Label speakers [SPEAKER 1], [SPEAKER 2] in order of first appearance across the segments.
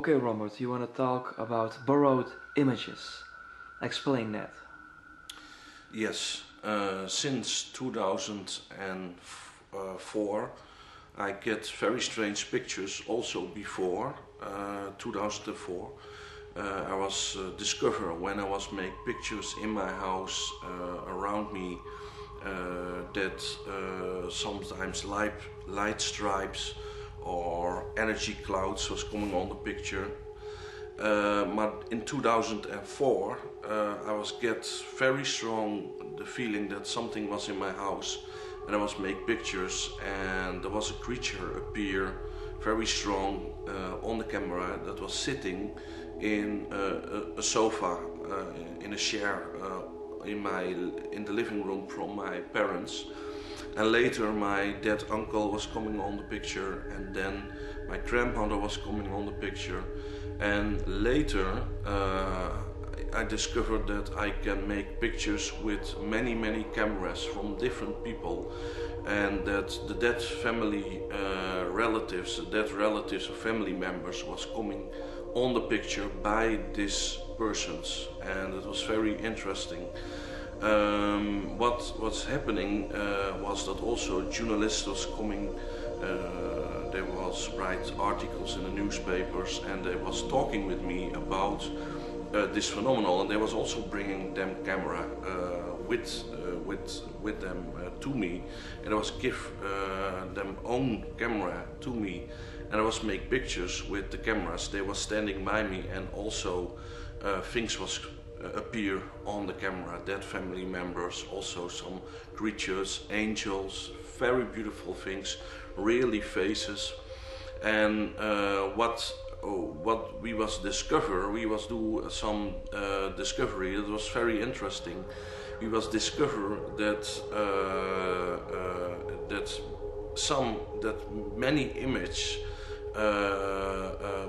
[SPEAKER 1] Okay, Robert, you want to talk about borrowed images. Explain that.
[SPEAKER 2] Yes, since 2004 I get very strange pictures. Also before 2004 I was discover when I was make pictures in my house around me that sometimes light stripes or energy clouds was coming on the picture. But in 2004 I was get very strong the feeling that something was in my house, and I was make pictures, and there was a creature appear very strong on the camera that was sitting in a sofa in a chair in the living room from my parents. And later my dead uncle was coming on the picture, and then my grandmother was coming on the picture. And later I discovered that I can make pictures with many cameras from different people, and that the dead family relatives or family members was coming on the picture by these persons, and it was very interesting. What's happening was that also journalists was coming. They was write articles in the newspapers, and they was talking with me about this phenomenon, and they was also bringing them camera with them to me, and I was give them own camera to me, and I was make pictures with the cameras. They was standing by me, and also things was appear on the camera, dead family members, also some creatures, angels, very beautiful things, really faces. And what we was do some discovery. It was very interesting. We was discover that many image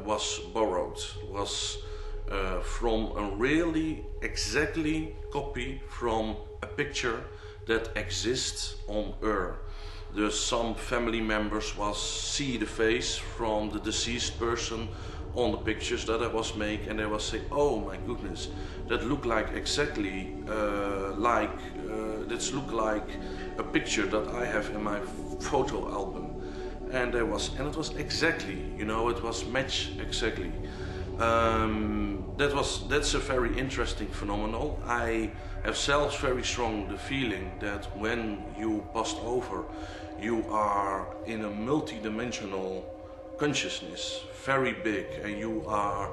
[SPEAKER 2] was borrowed, was from a really exactly copy from a picture that exists on Earth. There's some family members was see the face from the deceased person on the pictures that I was make, and they was say, oh my goodness, that look like exactly that's look like a picture that I have in my photo album. And it was exactly, it was match exactly. That's a very interesting phenomenon. I have self very strong the feeling that when you passed over, you are in a multi-dimensional consciousness, very big, and you are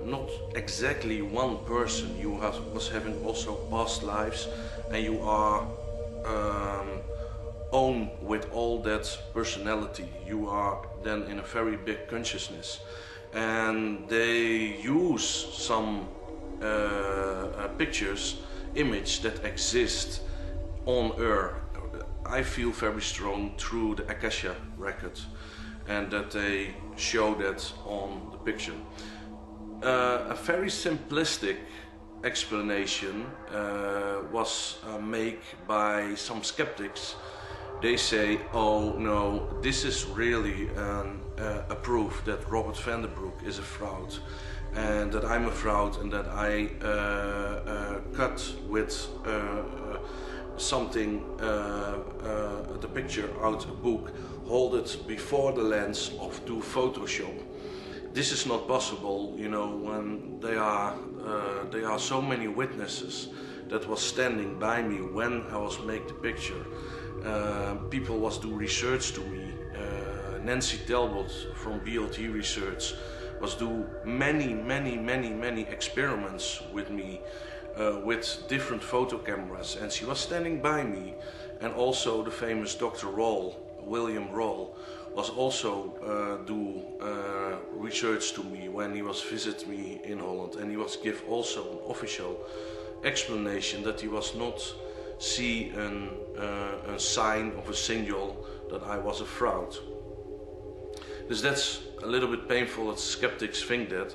[SPEAKER 2] not exactly one person. You was having also past lives, and you are own with all that personality. You are then in a very big consciousness. And they use some pictures, image that exist on Earth. I feel very strong through the Akasha record, and that they show that on the picture. A very simplistic explanation was made by some skeptics. They say, oh no, this is really a proof that Robert van den Broek is a fraud, and that I'm a fraud, and that I cut with something, the picture out a book, hold it before the lens of do Photoshop. This is not possible, when there are so many witnesses that was standing by me when I was make the picture. People was do research to me. Nancy Talbot from BLT Research was do many experiments with me with different photo cameras, and she was standing by me. And also the famous Dr. William Roll, was also do research to me when he was visit me in Holland, and he was give also an official explanation that he was not see a sign of a signal that I was a fraud. Dus that's a little bit painful that skeptics think that.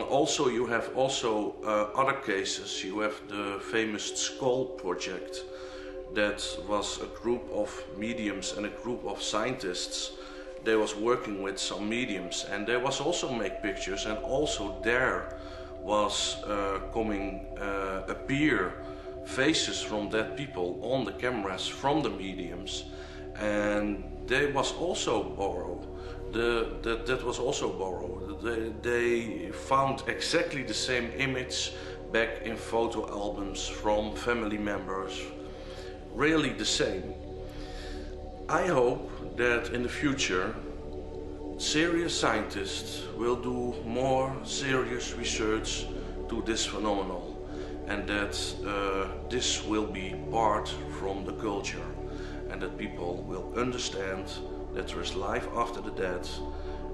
[SPEAKER 2] Also, you have other cases. You have the famous Skull Project. That was a group of mediums and a group of scientists they was working with some mediums, and they was also make pictures, and also there was appear faces from dead people on the cameras from the mediums, and they was also borrowed. That was also borrowed. They found exactly the same image back in photo albums from family members. Really the same. I hope that in the future serious scientists will do more serious research to this phenomenon, and that this will be part from the culture, and that people will understand that there is life after the death,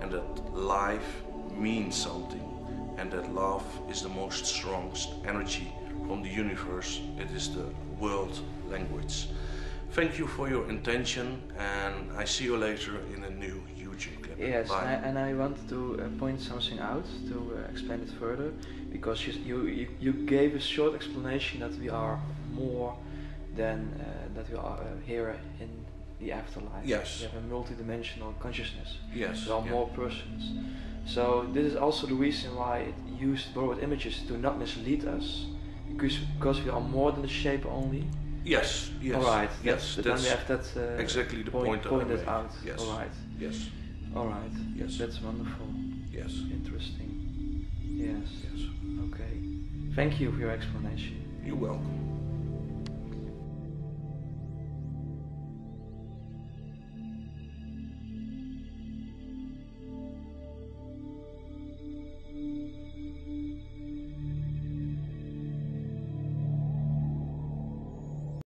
[SPEAKER 2] and that life means something, and that love is the most strongest energy from the universe. It is the world language. Thank you for your attention, and I see you later in a new YouTube clip.
[SPEAKER 1] Yes,
[SPEAKER 2] Bye.
[SPEAKER 1] and I want to point something out to explain it further, because you gave a short explanation that we are more than that we are here in the afterlife.
[SPEAKER 2] Yes.
[SPEAKER 1] We have a multidimensional consciousness.
[SPEAKER 2] Yes.
[SPEAKER 1] There are more persons. So this is also the reason why it used borrowed images to not mislead us, because we are more than the shape only.
[SPEAKER 2] Yes, yes.
[SPEAKER 1] All right.
[SPEAKER 2] Yes,
[SPEAKER 1] then we have that
[SPEAKER 2] exactly the point
[SPEAKER 1] pointed
[SPEAKER 2] that I
[SPEAKER 1] out.
[SPEAKER 2] made. Yes.
[SPEAKER 1] All right.
[SPEAKER 2] Yes.
[SPEAKER 1] All right.
[SPEAKER 2] Yes.
[SPEAKER 1] That's wonderful.
[SPEAKER 2] Yes.
[SPEAKER 1] Interesting. Yes.
[SPEAKER 2] Yes.
[SPEAKER 1] Okay. Thank you for your explanation.
[SPEAKER 2] You're welcome.